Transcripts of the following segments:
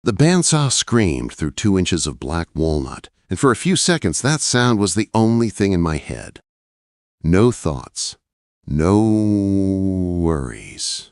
The bandsaw screamed through 2 inches of black walnut, and for a few seconds that sound was the only thing in my head. No thoughts, no worries.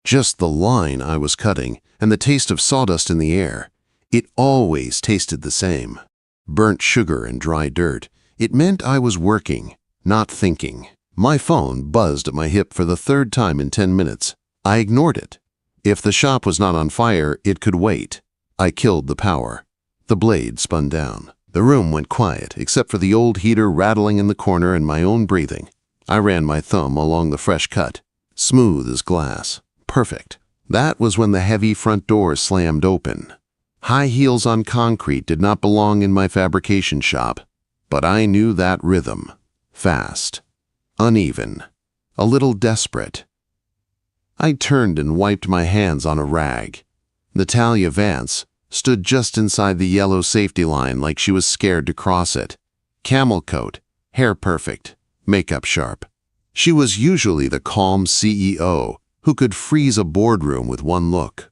Just the line I was cutting and the taste of sawdust in the air. It always tasted the same. Burnt sugar and dry dirt. It meant I was working, not thinking. My phone buzzed at my hip for the 3rd time in 10 minutes. I ignored it. If the shop was not on fire, it could wait. I killed the power. The blade spun down. The room went quiet, except for the old heater rattling in the corner and my own breathing. I ran my thumb along the fresh cut. Smooth as glass. Perfect. That was when the heavy front door slammed open. High heels on concrete did not belong in my fabrication shop, but I knew that rhythm. Fast. Uneven. A little desperate. I turned and wiped my hands on a rag. Natalia Vance stood just inside the yellow safety line like she was scared to cross it. Camel coat, hair perfect, makeup sharp. She was usually the calm CEO who could freeze a boardroom with one look.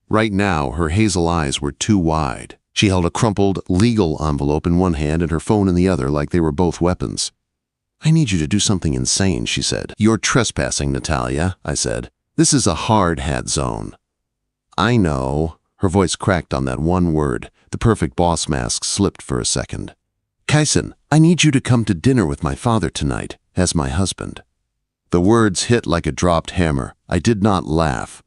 Right now, her hazel eyes were too wide. She held a crumpled legal envelope in one hand and her phone in the other like they were both weapons. "I need you to do something insane," she said. "You're trespassing, Natalia," I said. "This is a hard hat zone." "I know." Her voice cracked on that one word. The perfect boss mask slipped for a second. "Kaisen, I need you to come to dinner with my father tonight, as my husband." The words hit like a dropped hammer. I did not laugh.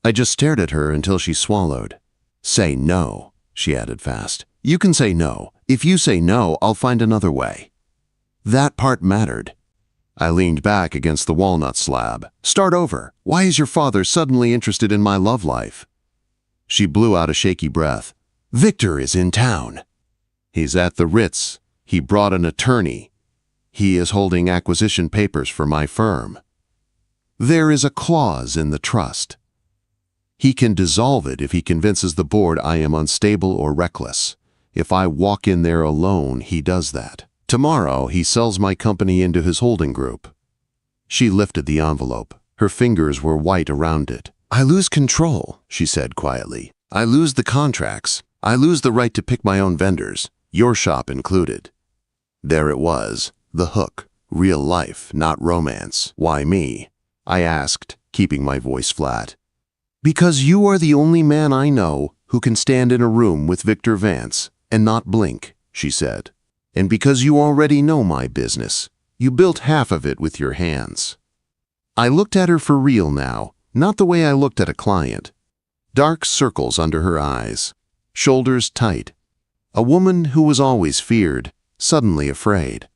I just stared at her until she swallowed. "Say no," she added fast. "You can say no. If you say no, I'll find another way." That part mattered. I leaned back against the walnut slab. "Start over. Why is your father suddenly interested in my love life?" She blew out a shaky breath. "Victor is in town. He's at the Ritz. He brought an attorney. He is holding acquisition papers for my firm. There is a clause in the trust. He can dissolve it if he convinces the board I am unstable or reckless. If I walk in there alone, he does that. Tomorrow, he sells my company into his holding group." She lifted the envelope. Her fingers were white around it. "I lose control," she said quietly. "I lose the contracts. I lose the right to pick my own vendors, your shop included." There it was, the hook. Real life, not romance. "Why me?" I asked, keeping my voice flat. "Because you are the only man I know who can stand in a room with Victor Vance and not blink," she said. "And because you already know my business. You built half of it with your hands." I looked at her for real now, not the way I looked at a client. Dark circles under her eyes, shoulders tight. A woman who was always feared, suddenly afraid.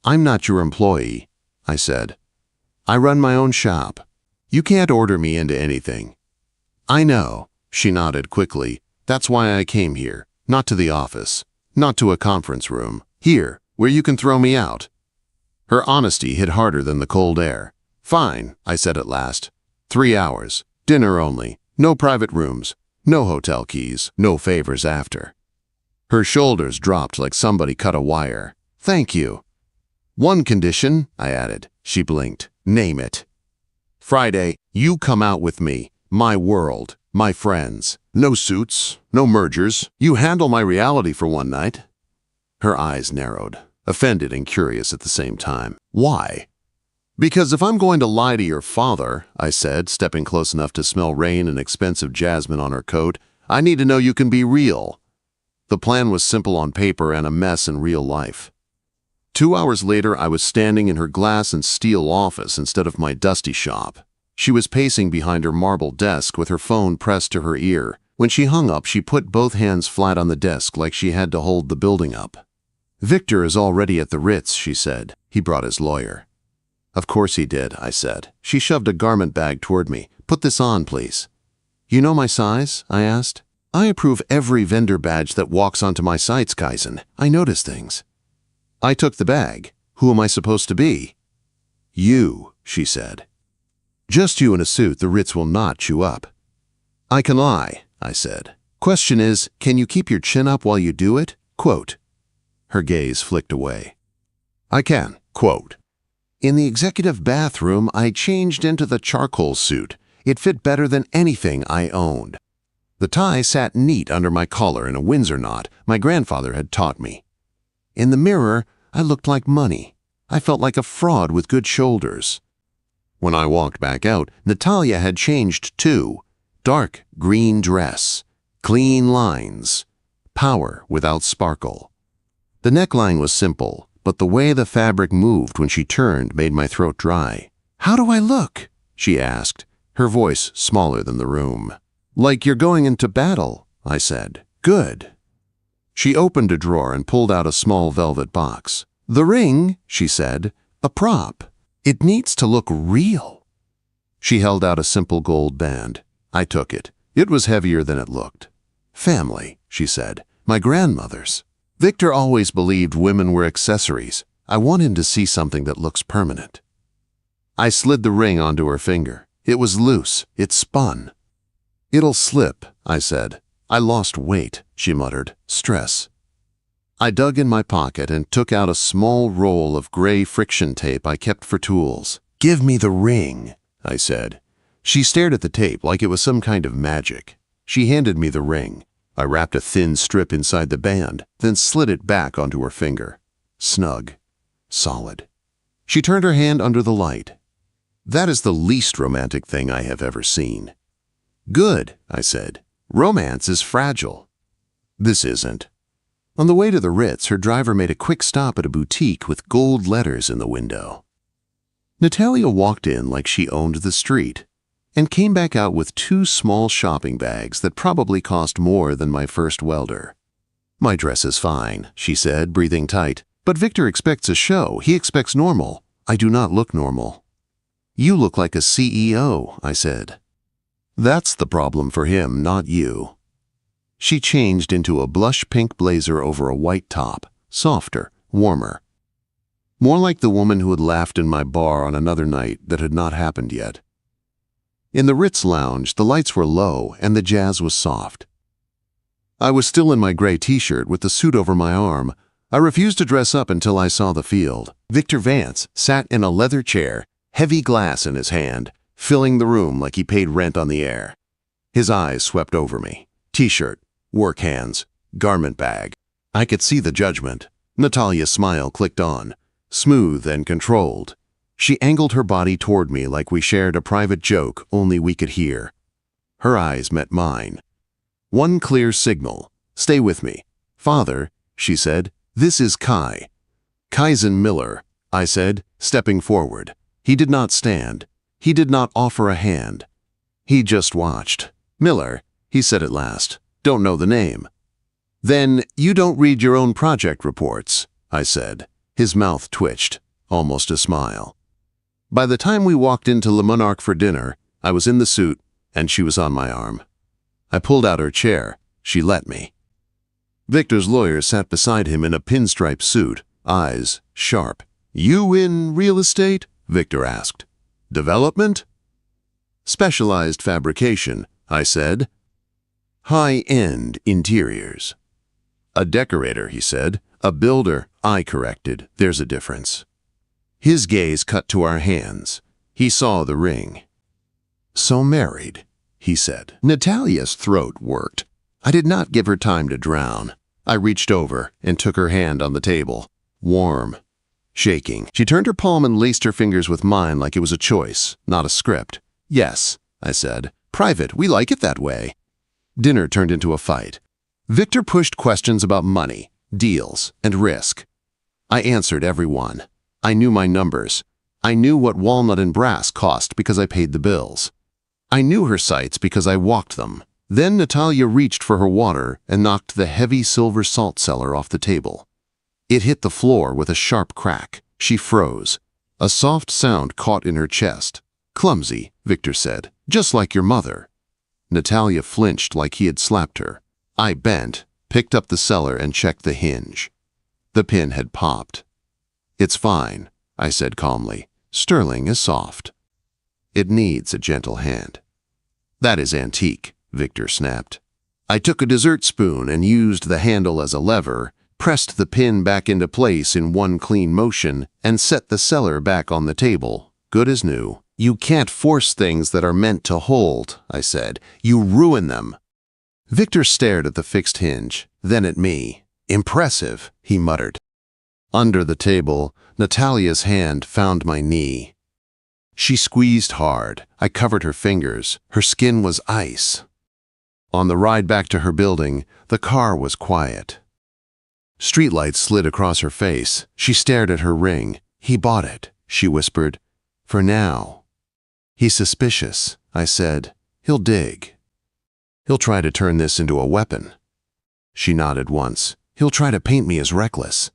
"I'm not your employee," I said. "I run my own shop. You can't order me into anything." "I know," she nodded quickly. "That's why I came here, not to the office, not to a conference room. Here, where you can throw me out." Her honesty hit harder than the cold air. "Fine," I said at last. 3 hours, dinner only, no private rooms, no hotel keys, no favors after." Her shoulders dropped like somebody cut a wire. "Thank you." "One condition," I added. She blinked. "Name it." "Friday, you come out with me. My world, my friends. No suits, no mergers. You handle my reality for one night." Her eyes narrowed, offended and curious at the same time. "Why?" "Because if I'm going to lie to your father," I said, stepping close enough to smell rain and expensive jasmine on her coat, "I need to know you can be real." The plan was simple on paper and a mess in real life. 2 hours later, I was standing in her glass and steel office instead of my dusty shop. She was pacing behind her marble desk with her phone pressed to her ear. When she hung up, she put both hands flat on the desk like she had to hold the building up. "Victor is already at the Ritz," she said. "He brought his lawyer." "Of course he did," I said. She shoved a garment bag toward me. "Put this on, please." "You know my size?" I asked. "I approve every vendor badge that walks onto my sites, Kaisen. I notice things." I took the bag. "Who am I supposed to be?" "You," she said. "Just you in a suit the Ritz will not chew up." "I can lie," I said. "Question is, can you keep your chin up while you do it?" Quote. Her gaze flicked away. "I can." Quote. "In the executive bathroom, I changed into the charcoal suit. It fit better than anything I owned." The tie sat neat under my collar in a Windsor knot my grandfather had taught me. In the mirror, I looked like money. I felt like a fraud with good shoulders. When I walked back out, Natalia had changed too. Dark green dress, clean lines, power without sparkle. The neckline was simple, but the way the fabric moved when she turned made my throat dry. "How do I look?" she asked, her voice smaller than the room. "Like you're going into battle," I said. "Good." She opened a drawer and pulled out a small velvet box. "The ring," she said, "a prop. It needs to look real." She held out a simple gold band. I took it. It was heavier than it looked. "Family," she said. "My grandmother's." Victor always believed women were accessories. I want him to see something that looks permanent. I slid the ring onto her finger. It was loose. It spun. "It'll slip," I said. "I lost weight," she muttered. "Stress." I dug in my pocket and took out a small roll of gray friction tape I kept for tools. "Give me the ring," I said. She stared at the tape like it was some kind of magic. She handed me the ring. I wrapped a thin strip inside the band, then slid it back onto her finger. Snug. Solid. She turned her hand under the light. "That is the least romantic thing I have ever seen." "Good," I said. "Romance is fragile." "This isn't." On the way to the Ritz, her driver made a quick stop at a boutique with gold letters in the window. Natalia walked in like she owned the street and came back out with 2 small shopping bags that probably cost more than my first welder. "My dress is fine," she said, breathing tight. "But Victor expects a show. He expects normal. I do not look normal." "You look like a CEO," I said. "That's the problem for him, not you." She changed into a blush pink blazer over a white top, softer, warmer. More like the woman who had laughed in my bar on another night that had not happened yet. In the Ritz lounge, the lights were low and the jazz was soft. I was still in my gray t-shirt with the suit over my arm. I refused to dress up until I saw the field. Victor Vance sat in a leather chair, heavy glass in his hand, filling the room like he paid rent on the air. His eyes swept over me. T-shirt, work hands, garment bag. I could see the judgment. Natalia's smile clicked on, smooth and controlled. She angled her body toward me like we shared a private joke only we could hear. Her eyes met mine. One clear signal. "Stay with me." "Father," she said, "this is Kai." "Kaizen Miller," I said, stepping forward. He did not stand. He did not offer a hand. He just watched. "Miller," he said at last. "Don't know the name." "Then you don't read your own project reports," I said. His mouth twitched, almost a smile. By the time we walked into Le Monarque for dinner, I was in the suit, and she was on my arm. I pulled out her chair. She let me. Victor's lawyer sat beside him in a pinstripe suit, eyes sharp. "You in real estate?" Victor asked. "Development?" "Specialized fabrication," I said. "High-end interiors." "A decorator," he said. "A builder," I corrected. "There's a difference." His gaze cut to our hands. He saw the ring. "So married," he said. Natalia's throat worked. I did not give her time to drown. I reached over and took her hand on the table. Warm. Shaking. She turned her palm and laced her fingers with mine like it was a choice, not a script. "Yes," I said. "Private, we like it that way." Dinner turned into a fight. Victor pushed questions about money, deals, and risk. I answered every one. I knew my numbers. I knew what walnut and brass cost because I paid the bills. I knew her sites because I walked them. Then Natalia reached for her water and knocked the heavy silver salt cellar off the table. It hit the floor with a sharp crack. She froze. A soft sound caught in her chest. "Clumsy," Victor said. "Just like your mother." Natalia flinched like he had slapped her. I bent, picked up the cellar and checked the hinge. The pin had popped. "It's fine," I said calmly. "Sterling is soft. It needs a gentle hand." "That is antique," Victor snapped. I took a dessert spoon and used the handle as a lever, pressed the pin back into place in one clean motion, and set the cellar back on the table, good as new. "You can't force things that are meant to hold," I said. "You ruin them." Victor stared at the fixed hinge, then at me. "Impressive," he muttered. Under the table, Natalia's hand found my knee. She squeezed hard. I covered her fingers. Her skin was ice. On the ride back to her building, the car was quiet. Streetlights slid across her face. She stared at her ring. "He bought it," she whispered. "For now." "He's suspicious," I said. "He'll dig. He'll try to turn this into a weapon." She nodded once. "He'll try to paint me as reckless."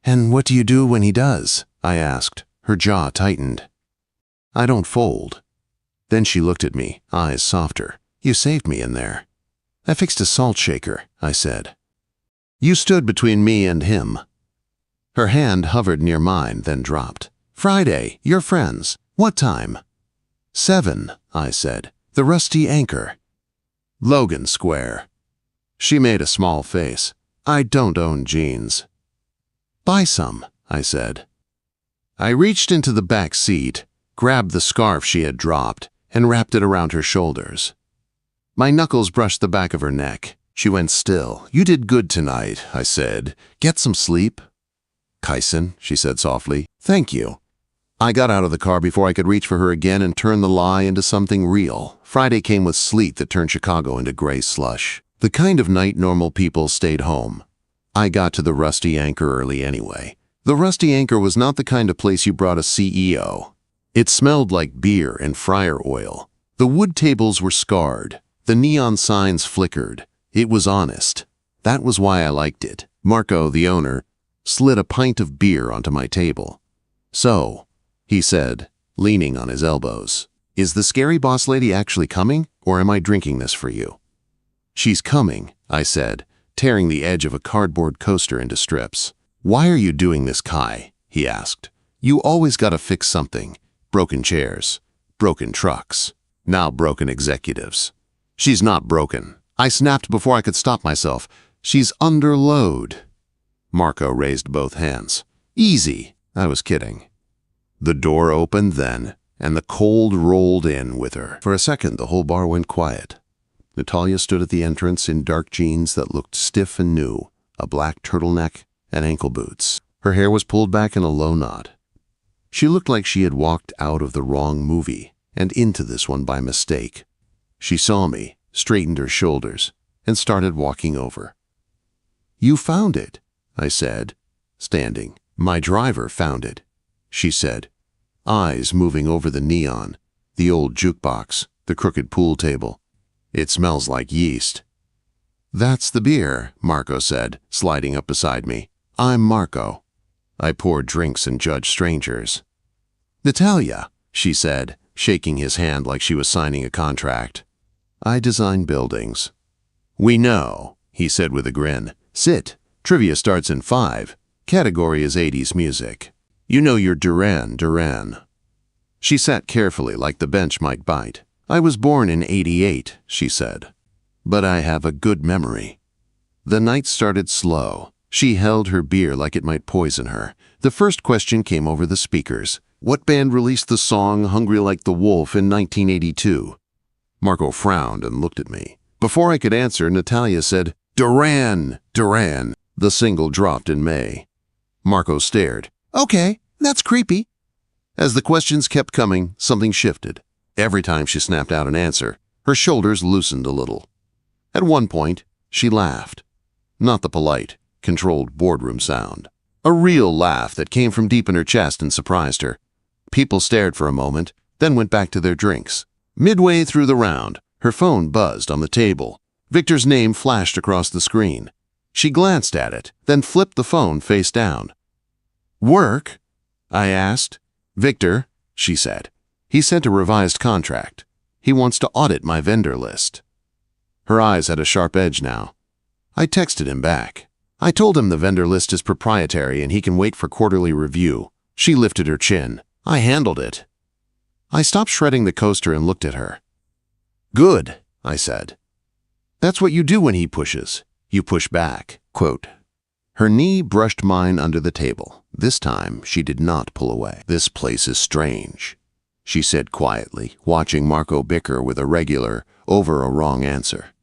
"And what do you do when he does?" I asked. Her jaw tightened. "I don't fold." Then she looked at me, eyes softer. "You saved me in there." "I fixed a salt shaker," I said. "You stood between me and him." Her hand hovered near mine, then dropped. "Friday, you're friends. What time?" 7, I said. "The Rusty Anchor." "Logan Square." She made a small face. "I don't own jeans." "Buy some," I said. I reached into the back seat, grabbed the scarf she had dropped, and wrapped it around her shoulders. My knuckles brushed the back of her neck. She went still. "You did good tonight," I said. "Get some sleep." "Kyson," she said softly. "Thank you." I got out of the car before I could reach for her again and turn the lie into something real. Friday came with sleet that turned Chicago into gray slush. The kind of night normal people stayed home. I got to the Rusty Anchor early anyway. The Rusty Anchor was not the kind of place you brought a CEO. It smelled like beer and fryer oil. The wood tables were scarred. The neon signs flickered. It was honest. That was why I liked it. Marco, the owner, slid a pint of beer onto my table. "So," he said, leaning on his elbows, "is the scary boss lady actually coming, or am I drinking this for you?" "She's coming," I said, tearing the edge of a cardboard coaster into strips. "Why are you doing this, Kai?" he asked. "You always gotta fix something. Broken chairs, broken trucks, now broken executives." "She's not broken." I snapped before I could stop myself. "She's under load." Marco raised both hands. "Easy." I was kidding. The door opened then, and the cold rolled in with her. For a second, the whole bar went quiet. Natalia stood at the entrance in dark jeans that looked stiff and new, a black turtleneck, and ankle boots. Her hair was pulled back in a low knot. She looked like she had walked out of the wrong movie and into this one by mistake. She saw me, straightened her shoulders, and started walking over. "You found it," I said, standing. "My driver found it," she said, eyes moving over the neon, the old jukebox, the crooked pool table. "It smells like yeast." "That's the beer," Marco said, sliding up beside me. "I'm Marco." I poured drinks and judged strangers. "Natalia," she said, shaking his hand like she was signing a contract. "I design buildings." "We know," he said with a grin. "Sit. Trivia starts in 5. Category is 80s music. You know your Duran Duran." She sat carefully like the bench might bite. "I was born in 88, she said. "But I have a good memory." The night started slow. She held her beer like it might poison her. The first question came over the speakers. "What band released the song Hungry Like the Wolf in 1982? Marco frowned and looked at me. Before I could answer, Natalia said, "Duran, Duran." The single dropped in May. Marco stared. "Okay, that's creepy." As the questions kept coming, something shifted. Every time she snapped out an answer, her shoulders loosened a little. At one point, she laughed. Not the polite, controlled boardroom sound. A real laugh that came from deep in her chest and surprised her. People stared for a moment, then went back to their drinks. Midway through the round, her phone buzzed on the table. Victor's name flashed across the screen. She glanced at it, then flipped the phone face down. "Work?" I asked. "Victor," she said. "He sent a revised contract. He wants to audit my vendor list." Her eyes had a sharp edge now. I texted him back. I told him the vendor list is proprietary and he can wait for quarterly review. She lifted her chin. "I handled it." I stopped shredding the coaster and looked at her. "Good," I said. "That's what you do when he pushes. You push back." Quote. Her knee brushed mine under the table. This time, she did not pull away. "This place is strange," she said quietly, watching Marco bicker with a regular over a wrong answer.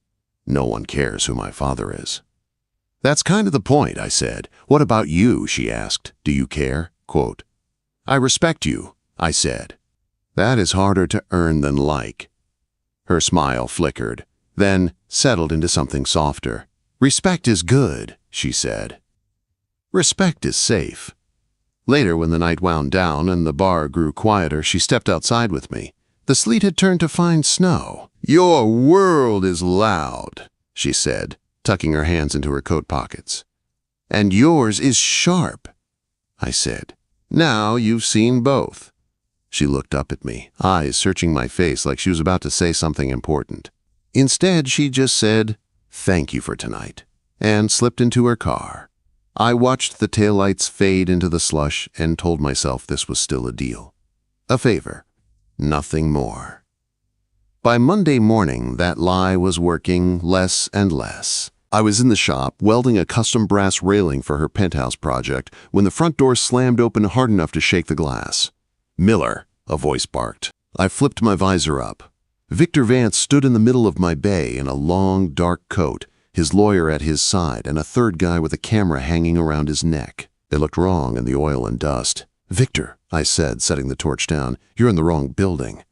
No one cares who my father is. That's kind of the point, I said. What about you, she asked. Do you care? Quote, I respect you, I said. That is harder to earn than like. Her smile flickered, then settled into something softer. Respect is good, she said. Respect is safe. Later, when the night wound down and the bar grew quieter, she stepped outside with me. The sleet had turned to fine snow. Your world is loud, she said, tucking her hands into her coat pockets. And yours is sharp, I said. Now you've seen both. She looked up at me, eyes searching my face like she was about to say something important. Instead, she just said, thank you for tonight, and slipped into her car. I watched the taillights fade into the slush and told myself this was still a deal. A favor, nothing more. By Monday morning, that lie was working less and less. I was in the shop, welding a custom brass railing for her penthouse project, when the front door slammed open hard enough to shake the glass. Miller, a voice barked. I flipped my visor up. Victor Vance stood in the middle of my bay in a long, dark coat, his lawyer at his side, and a third guy with a camera hanging around his neck. They looked wrong in the oil and dust. Victor, I said, setting the torch down, you're in the wrong building.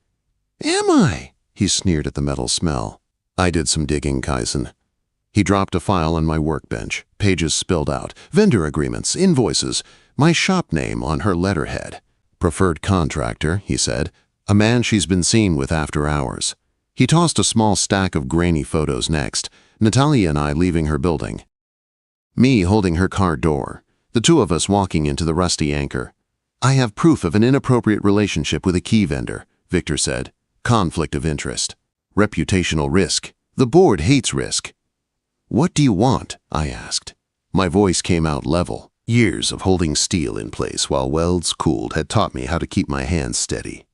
Am I? He sneered at the metal smell. I did some digging, Kaizen. He dropped a file on my workbench. Pages spilled out. Vendor agreements, invoices, my shop name on her letterhead. Preferred contractor, he said. A man she's been seen with after hours. He tossed a small stack of grainy photos next. Natalia and I leaving her building. Me holding her car door. The two of us walking into the Rusty Anchor. I have proof of an inappropriate relationship with a key vendor, Victor said. Conflict of interest. Reputational risk. The board hates risk. What do you want? I asked. My voice came out level. Years of holding steel in place while welds cooled had taught me how to keep my hands steady.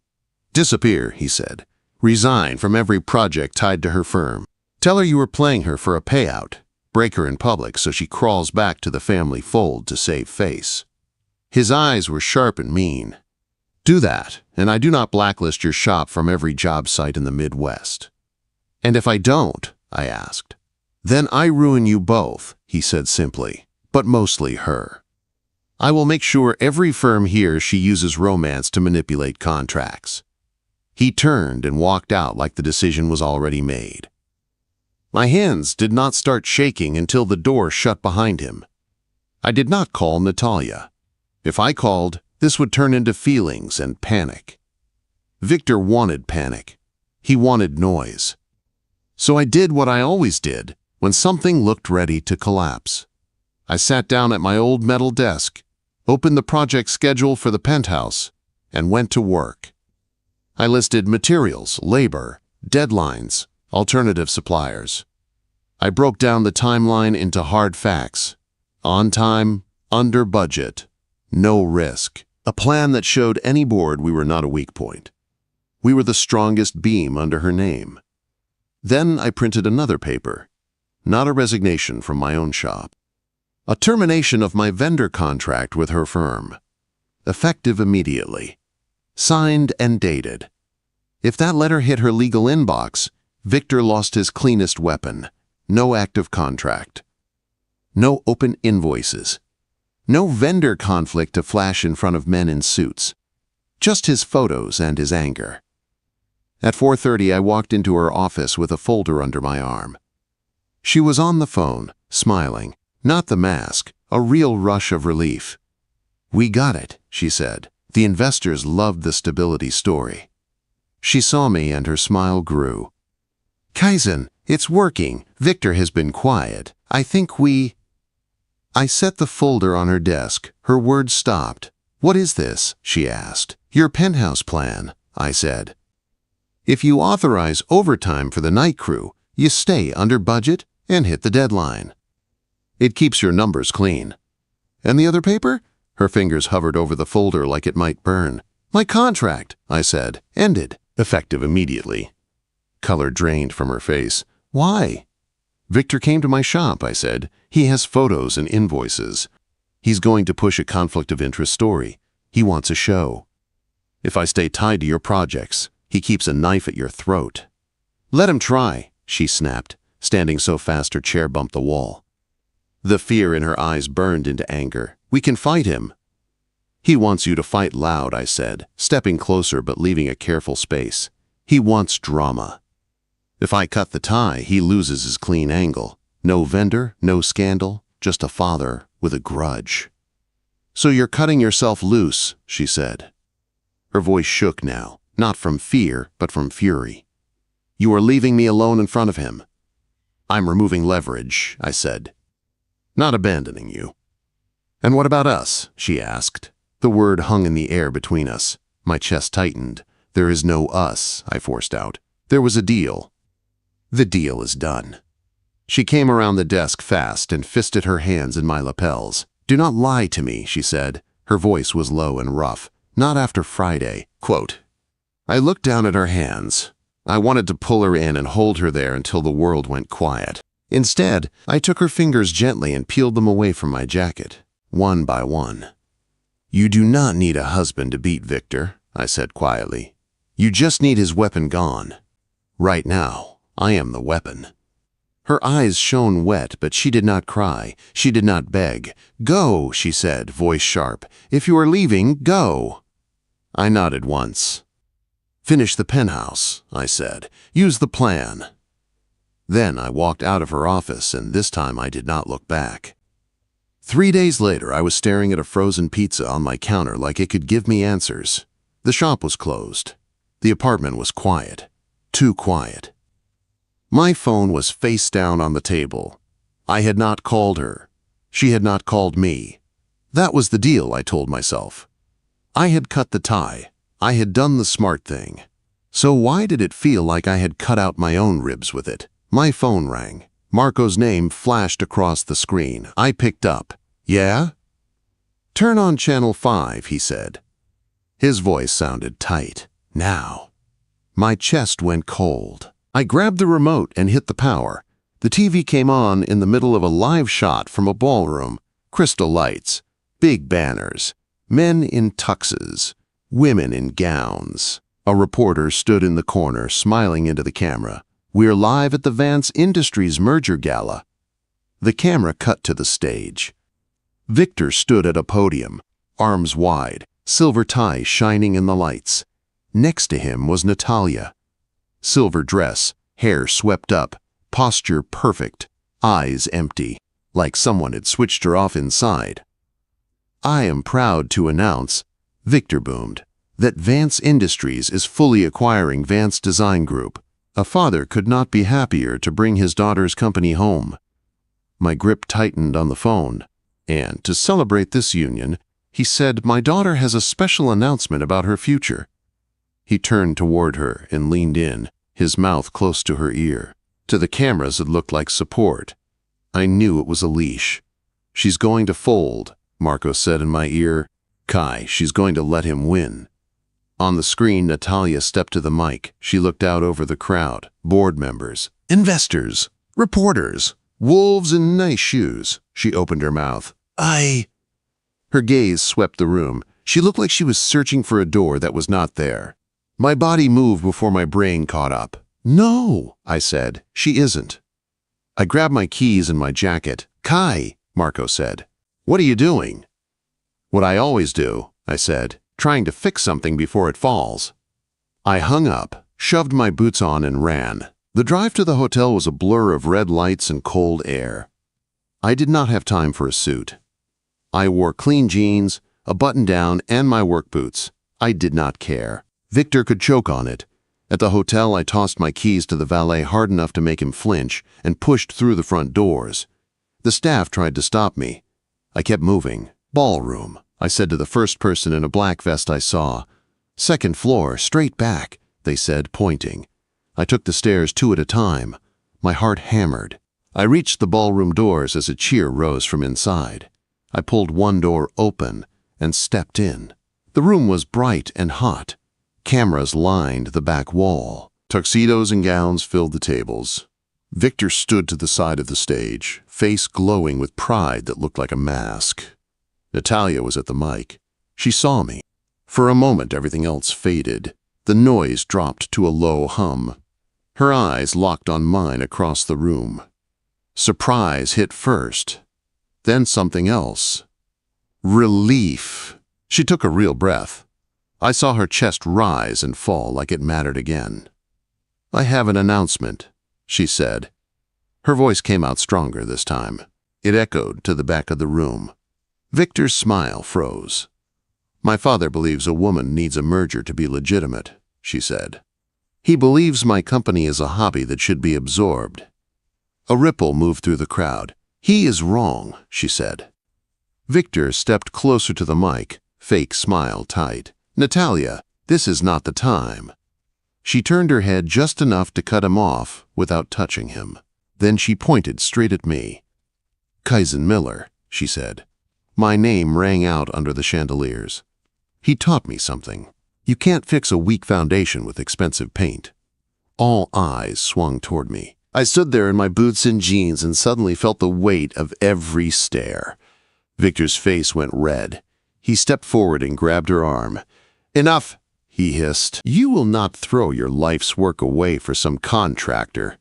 Disappear, he said. Resign from every project tied to her firm. Tell her you were playing her for a payout. Break her in public so she crawls back to the family fold to save face. His eyes were sharp and mean. Do that, and I do not blacklist your shop from every job site in the Midwest. And if I don't, I asked. Then I ruin you both, he said simply, but mostly her. I will make sure every firm hears she uses romance to manipulate contracts. He turned and walked out like the decision was already made. My hands did not start shaking until the door shut behind him. I did not call Natalia. If I called, this would turn into feelings and panic. Victor wanted panic. He wanted noise. So I did what I always did when something looked ready to collapse. I sat down at my old metal desk, opened the project schedule for the penthouse, and went to work. I listed materials, labor, deadlines, alternative suppliers. I broke down the timeline into hard facts. On time, under budget, no risk. A plan that showed any board we were not a weak point. We were the strongest beam under her name. Then I printed another paper. Not a resignation from my own shop. A termination of my vendor contract with her firm. Effective immediately. Signed and dated. If that letter hit her legal inbox, Victor lost his cleanest weapon. No active contract. No open invoices. No vendor conflict to flash in front of men in suits. Just his photos and his anger. At 4:30, I walked into her office with a folder under my arm. She was on the phone, smiling. Not the mask, a real rush of relief. We got it, she said. The investors loved the stability story. She saw me and her smile grew. Kaizen, it's working. Victor has been quiet. I think we... I set the folder on her desk. Her words stopped. What is this? She asked. Your penthouse plan, I said. If you authorize overtime for the night crew, you stay under budget and hit the deadline. It keeps your numbers clean. And the other paper? Her fingers hovered over the folder like it might burn. My contract, I said, ended, effective immediately. Color drained from her face. Why? Victor came to my shop, I said. He has photos and invoices. He's going to push a conflict of interest story. He wants a show. If I stay tied to your projects, he keeps a knife at your throat. Let him try, she snapped. standing so fast her chair bumped the wall. The fear in her eyes burned into anger. "We can fight him." "He wants you to fight loud," I said, stepping closer but leaving a careful space. "He wants drama. If I cut the tie, he loses his clean angle. No vendor, no scandal, just a father with a grudge." "So you're cutting yourself loose," she said. Her voice shook now, not from fear, but from fury. "You are leaving me alone in front of him." "I'm removing leverage," I said. "Not abandoning you." "And what about us?" she asked. The word hung in the air between us. My chest tightened. "There is no us," I forced out. "There was a deal. The deal is done." She came around the desk fast and fisted her hands in my lapels. "Do not lie to me," she said. Her voice was low and rough. "Not after Friday." Quote. I looked down at her hands. I wanted to pull her in and hold her there until the world went quiet. Instead, I took her fingers gently and peeled them away from my jacket, one by one. "You do not need a husband to beat Victor," I said quietly. "You just need his weapon gone. Right now, I am the weapon." Her eyes shone wet, but she did not cry. She did not beg. "Go," she said, voice sharp. "If you are leaving, go." I nodded once. "Finish the penthouse," I said. "Use the plan." Then I walked out of her office, and this time I did not look back. 3 days later, I was staring at a frozen pizza on my counter like it could give me answers. The shop was closed. The apartment was quiet. Too quiet. My phone was face down on the table. I had not called her. She had not called me. That was the deal, I told myself. I had cut the tie. I had done the smart thing. So why did it feel like I had cut out my own ribs with it? My phone rang. Marco's name flashed across the screen. I picked up. "Yeah?" "Turn on channel 5, he said. His voice sounded tight. "Now." My chest went cold. I grabbed the remote and hit the power. The TV came on in the middle of a live shot from a ballroom. Crystal lights, big banners, men in tuxes, women in gowns. A reporter stood in the corner, smiling into the camera. "We're live at the Vance Industries merger gala." The camera cut to the stage. Victor stood at a podium, arms wide, silver tie shining in the lights. Next to him was Natalia. Silver dress, hair swept up, posture perfect, eyes empty, like someone had switched her off inside. "I am proud to announce," Victor boomed, "that Vance Industries is fully acquiring Vance Design Group. A father could not be happier to bring his daughter's company home." My grip tightened on the phone, and to celebrate this union, he said, "My daughter has a special announcement about her future." He turned toward her and leaned in, his mouth close to her ear. To the cameras it looked like support. I knew it was a leash. "She's going to fold," Marco said in my ear. "Kai, she's going to let him win." On the screen, Natalia stepped to the mic. She looked out over the crowd. Board members, investors, reporters, wolves in nice shoes. She opened her mouth. Her gaze swept the room. She looked like she was searching for a door that was not there. My body moved before my brain caught up. "No," I said. "She isn't." I grabbed my keys and my jacket. "Kai," Marco said. "What are you doing?" "What I always do," I said, "trying to fix something before it falls." I hung up, shoved my boots on and ran. The drive to the hotel was a blur of red lights and cold air. I did not have time for a suit. I wore clean jeans, a button-down, and my work boots. I did not care. Victor could choke on it. At the hotel, I tossed my keys to the valet hard enough to make him flinch and pushed through the front doors. The staff tried to stop me. I kept moving. "Ballroom," I said to the first person in a black vest I saw. "Second floor, straight back," they said, pointing. I took the stairs 2 at a time. My heart hammered. I reached the ballroom doors as a cheer rose from inside. I pulled one door open and stepped in. The room was bright and hot. Cameras lined the back wall. Tuxedos and gowns filled the tables. Victor stood to the side of the stage, face glowing with pride that looked like a mask. Natalia was at the mic. She saw me. For a moment, everything else faded. The noise dropped to a low hum. Her eyes locked on mine across the room. Surprise hit first, then something else. Relief. She took a real breath. I saw her chest rise and fall like it mattered again. "I have an announcement," she said. Her voice came out stronger this time. It echoed to the back of the room. Victor's smile froze. "My father believes a woman needs a merger to be legitimate," she said. "He believes my company is a hobby that should be absorbed." A ripple moved through the crowd. "He is wrong," she said. Victor stepped closer to the mic, fake smile tight. "Natalia, this is not the time." She turned her head just enough to cut him off without touching him. Then she pointed straight at me. "Kaizen Miller," she said. My name rang out under the chandeliers. "He taught me something. You can't fix a weak foundation with expensive paint." All eyes swung toward me. I stood there in my boots and jeans and suddenly felt the weight of every stare. Victor's face went red. He stepped forward and grabbed her arm. "Enough," he hissed. "You will not throw your life's work away for some contractor."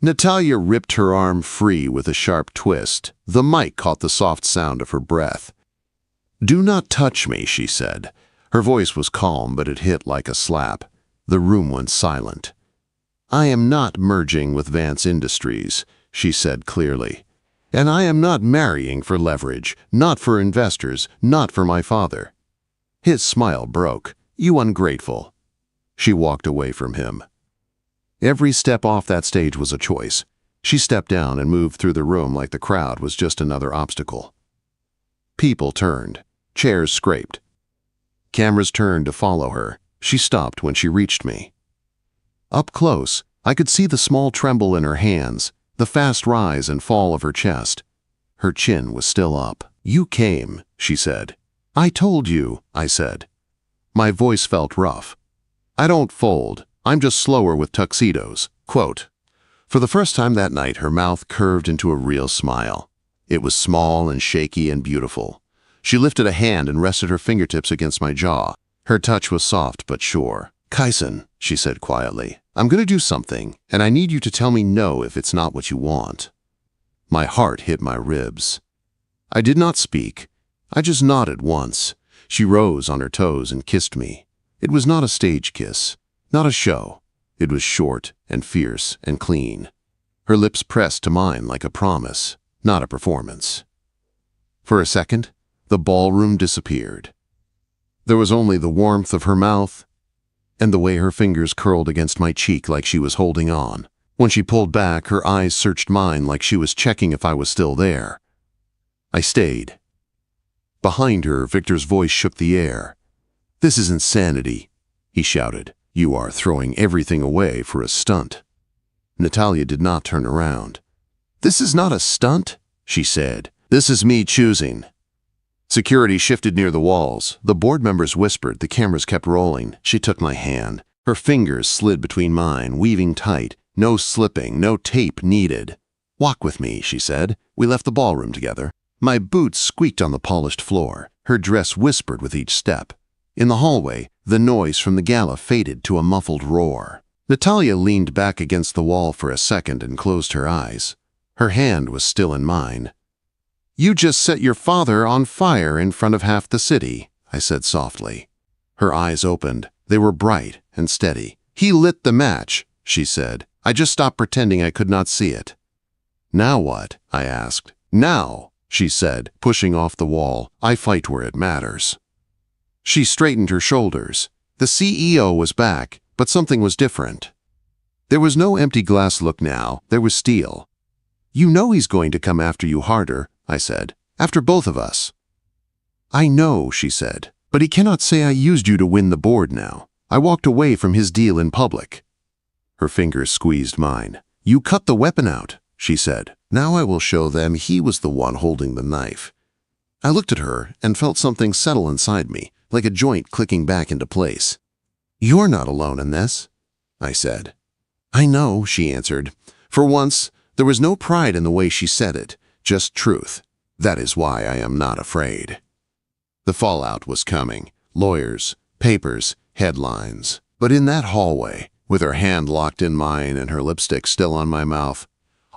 Natalia ripped her arm free with a sharp twist. The mic caught the soft sound of her breath. "Do not touch me," she said. Her voice was calm, but it hit like a slap. The room went silent. "I am not merging with Vance Industries," she said clearly. "And I am not marrying for leverage, not for investors, not for my father." His smile broke. "You ungrateful." She walked away from him. Every step off that stage was a choice. She stepped down and moved through the room like the crowd was just another obstacle. People turned. Chairs scraped. Cameras turned to follow her. She stopped when she reached me. Up close, I could see the small tremble in her hands, the fast rise and fall of her chest. Her chin was still up. "You came," she said. "I told you," I said. My voice felt rough. "I don't fold. I'm just slower with tuxedos." Quote. For the first time that night, her mouth curved into a real smile. It was small and shaky and beautiful. She lifted a hand and rested her fingertips against my jaw. Her touch was soft but sure. "Kaizen," she said quietly, "I'm going to do something, and I need you to tell me no if it's not what you want." My heart hit my ribs. I did not speak. I just nodded once. She rose on her toes and kissed me. It was not a stage kiss. Not a show. It was short and fierce and clean. Her lips pressed to mine like a promise, not a performance. For a second, the ballroom disappeared. There was only the warmth of her mouth and the way her fingers curled against my cheek like she was holding on. When she pulled back, her eyes searched mine like she was checking if I was still there. I stayed. Behind her, Victor's voice shook the air. "This is insanity," he shouted. "You are throwing everything away for a stunt." Natalia did not turn around. "This is not a stunt," she said. "This is me choosing." Security shifted near the walls. The board members whispered. The cameras kept rolling. She took my hand. Her fingers slid between mine, weaving tight. No slipping, no tape needed. "Walk with me," she said. We left the ballroom together. My boots squeaked on the polished floor. Her dress whispered with each step. In the hallway, the noise from the gala faded to a muffled roar. Natalia leaned back against the wall for a second and closed her eyes. Her hand was still in mine. "You just set your father on fire in front of half the city," I said softly. Her eyes opened. They were bright and steady. "He lit the match," she said. "I just stopped pretending I could not see it." "Now what?" I asked. "Now," she said, pushing off the wall. "I fight where it matters." She straightened her shoulders. The CEO was back, but something was different. There was no empty glass look now. There was steel. "You know he's going to come after you harder," I said. "After both of us." "I know," she said. "But he cannot say I used you to win the board now. I walked away from his deal in public." Her fingers squeezed mine. "You cut the weapon out," she said. "Now I will show them he was the one holding the knife." I looked at her and felt something settle inside me, like a joint clicking back into place. "You're not alone in this," I said. "I know," she answered. For once, there was no pride in the way she said it, just truth. That is why I am not afraid. The fallout was coming. Lawyers, papers, headlines. But in that hallway, with her hand locked in mine and her lipstick still on my mouth.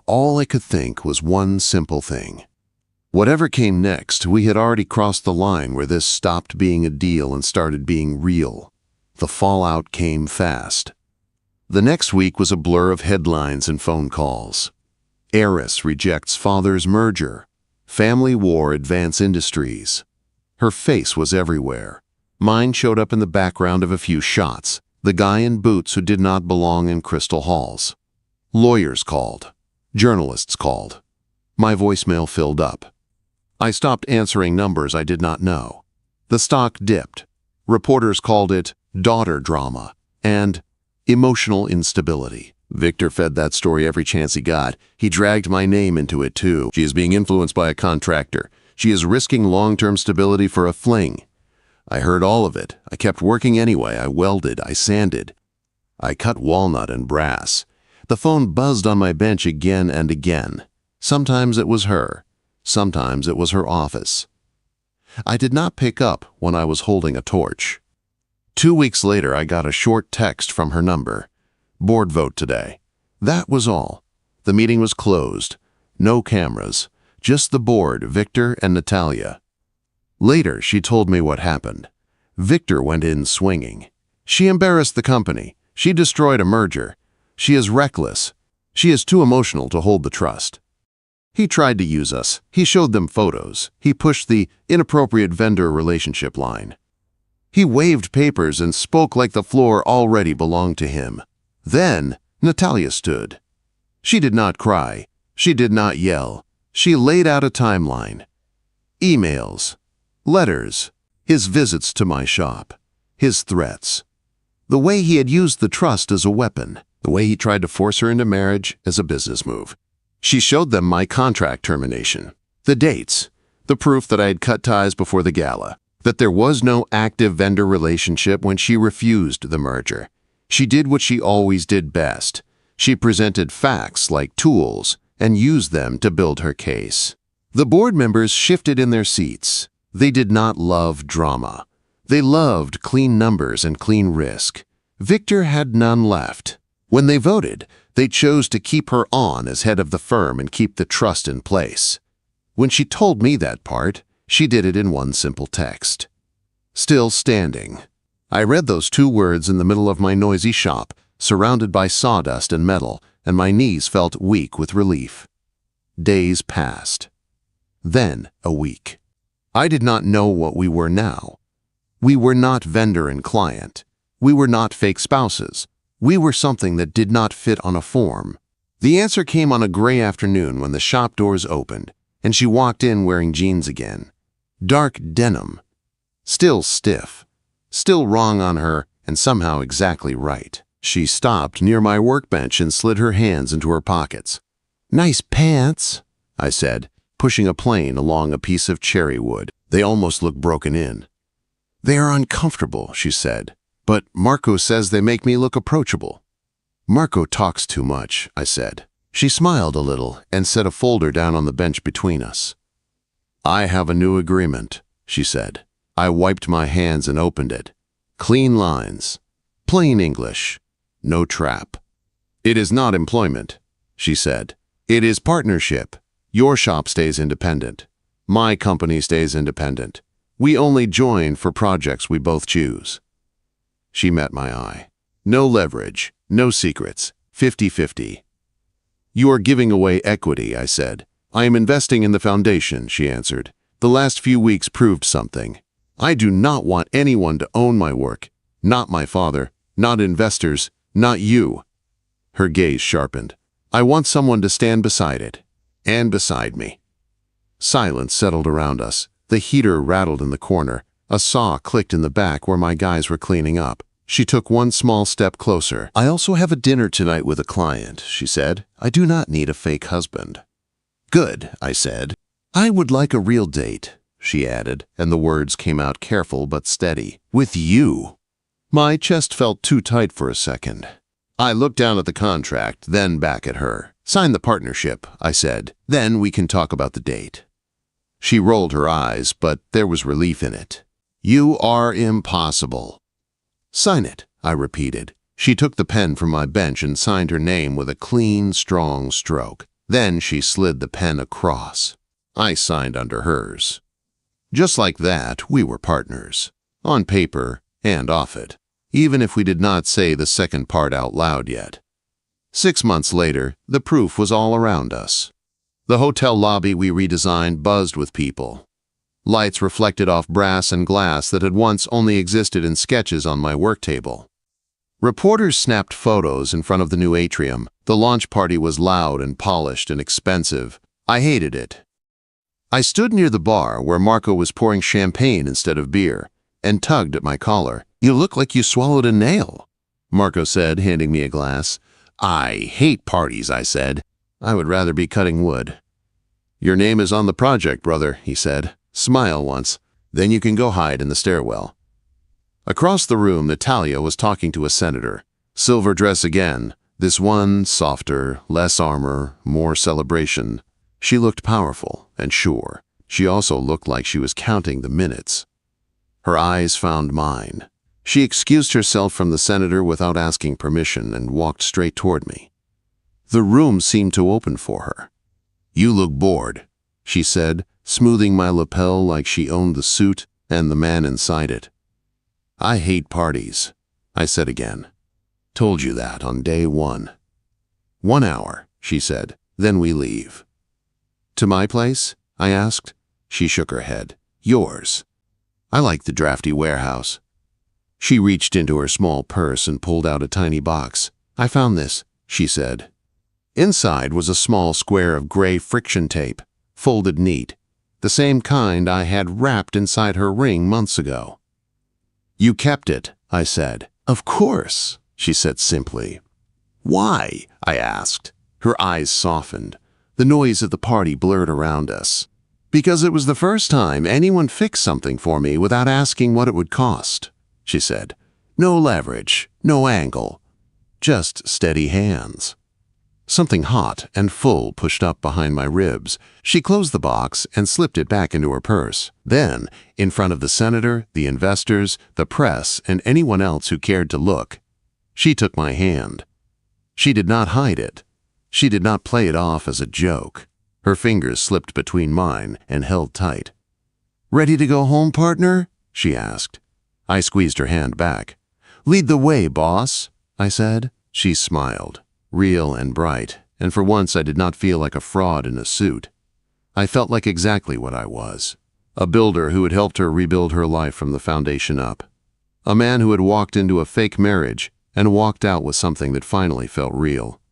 All I could think was one simple thing. Whatever came next, we had already crossed the line where this stopped being a deal and started being real. The fallout came fast. The next week was a blur of headlines and phone calls. Heiress rejects father's merger. Family war advance industries. Her face was everywhere. Mine showed up in the background of a few shots, the guy in boots who did not belong in crystal halls. Lawyers called. Journalists called. My voicemail filled up. I stopped answering numbers I did not know. The stock dipped. Reporters called it daughter drama and emotional instability. Victor fed that story every chance he got. He dragged my name into it too. She is being influenced by a contractor. She is risking long-term stability for a fling. I heard all of it. I kept working anyway. I welded. I sanded. I cut walnut and brass. The phone buzzed on my bench again and again. Sometimes it was her. Sometimes it was her office. I did not pick up when I was holding a torch. 2 weeks later, I got a short text from her number. Board vote today. That was all. The meeting was closed. No cameras. Just the board, Victor and Natalia. Later, she told me what happened. Victor went in swinging. She embarrassed the company. She destroyed a merger. She is reckless. She is too emotional to hold the trust. He tried to use us. He showed them photos. He pushed the inappropriate vendor relationship line. He waved papers and spoke like the floor already belonged to him. Then, Natalia stood. She did not cry. She did not yell. She laid out a timeline. Emails. Letters. His visits to my shop. His threats. The way he had used the trust as a weapon. The way he tried to force her into marriage as a business move. She showed them my contract termination. The dates. The proof that I had cut ties before the gala. That there was no active vendor relationship when she refused the merger. She did what she always did best. She presented facts like tools and used them to build her case. The board members shifted in their seats. They did not love drama. They loved clean numbers and clean risk. Victor had none left. When they voted, they chose to keep her on as head of the firm and keep the trust in place. When she told me that part, she did it in one simple text. Still standing. I read those 2 words in the middle of my noisy shop, surrounded by sawdust and metal, and my knees felt weak with relief. Days passed. Then a week. I did not know what we were now. We were not vendor and client. We were not fake spouses. We were something that did not fit on a form. The answer came on a gray afternoon when the shop doors opened, and she walked in wearing jeans again. Dark denim. Still stiff. Still wrong on her, and somehow exactly right. She stopped near my workbench and slid her hands into her pockets. "Nice pants," I said, pushing a plane along a piece of cherry wood. They almost looked broken in. "They are uncomfortable," she said. "But Marco says they make me look approachable." "Marco talks too much," I said. She smiled a little and set a folder down on the bench between us. "I have a new agreement," she said. I wiped my hands and opened it. Clean lines. Plain English. No trap. "It is not employment," she said. "It is partnership. Your shop stays independent. My company stays independent. We only join for projects we both choose." She met my eye. "No leverage, no secrets, 50-50. "You are giving away equity," I said. "I am investing in the foundation," she answered. "The last few weeks proved something. I do not want anyone to own my work. Not my father, not investors, not you." Her gaze sharpened. "I want someone to stand beside it. And beside me." Silence settled around us. The heater rattled in the corner. A saw clicked in the back where my guys were cleaning up. She took one small step closer. "I also have a dinner tonight with a client," she said. "I do not need a fake husband." "Good," I said. "I would like a real date," she added, and the words came out careful but steady. "With you." My chest felt too tight for a second. I looked down at the contract, then back at her. "Sign the partnership," I said. "Then we can talk about the date." She rolled her eyes, but there was relief in it. "You are impossible." "Sign it," I repeated. She took the pen from my bench and signed her name with a clean, strong stroke. Then she slid the pen across. I signed under hers. Just like that, we were partners, on paper and off it, even if we did not say the second part out loud yet. 6 months later, the proof was all around us. The hotel lobby we redesigned buzzed with people. Lights reflected off brass and glass that had once only existed in sketches on my work table. Reporters snapped photos in front of the new atrium. The launch party was loud and polished and expensive. I hated it. I stood near the bar where Marco was pouring champagne instead of beer and tugged at my collar. "You look like you swallowed a nail," Marco said, handing me a glass. "I hate parties," I said. "I would rather be cutting wood." "Your name is on the project, brother," he said. "Smile once, then you can go hide in the stairwell." Across the room, Natalia was talking to a senator. Silver dress again, this one softer, less armor, more celebration. She looked powerful and sure. She also looked like she was counting the minutes. Her eyes found mine. She excused herself from the senator without asking permission and walked straight toward me. The room seemed to open for her. "You look bored," she said, smoothing my lapel like she owned the suit and the man inside it. "I hate parties," I said again. "Told you that on day 1. 1 hour," she said, "then we leave." "To my place?" I asked. She shook her head. "Yours. I like the drafty warehouse." She reached into her small purse and pulled out a tiny box. "I found this," she said. Inside was a small square of gray friction tape, folded neat, the same kind I had wrapped inside her ring months ago. "You kept it," I said. "Of course," she said simply. "Why?" I asked. Her eyes softened. The noise of the party blurred around us. "Because it was the first time anyone fixed something for me without asking what it would cost," she said. "No leverage, no angle, just steady hands." Something hot and full pushed up behind my ribs. She closed the box and slipped it back into her purse. Then, in front of the senator, the investors, the press, and anyone else who cared to look, she took my hand. She did not hide it. She did not play it off as a joke. Her fingers slipped between mine and held tight. "Ready to go home, partner?" she asked. I squeezed her hand back. "Lead the way, boss," I said. She smiled, real and bright, and for once I did not feel like a fraud in a suit. I felt like exactly what I was. A builder who had helped her rebuild her life from the foundation up. A man who had walked into a fake marriage and walked out with something that finally felt real.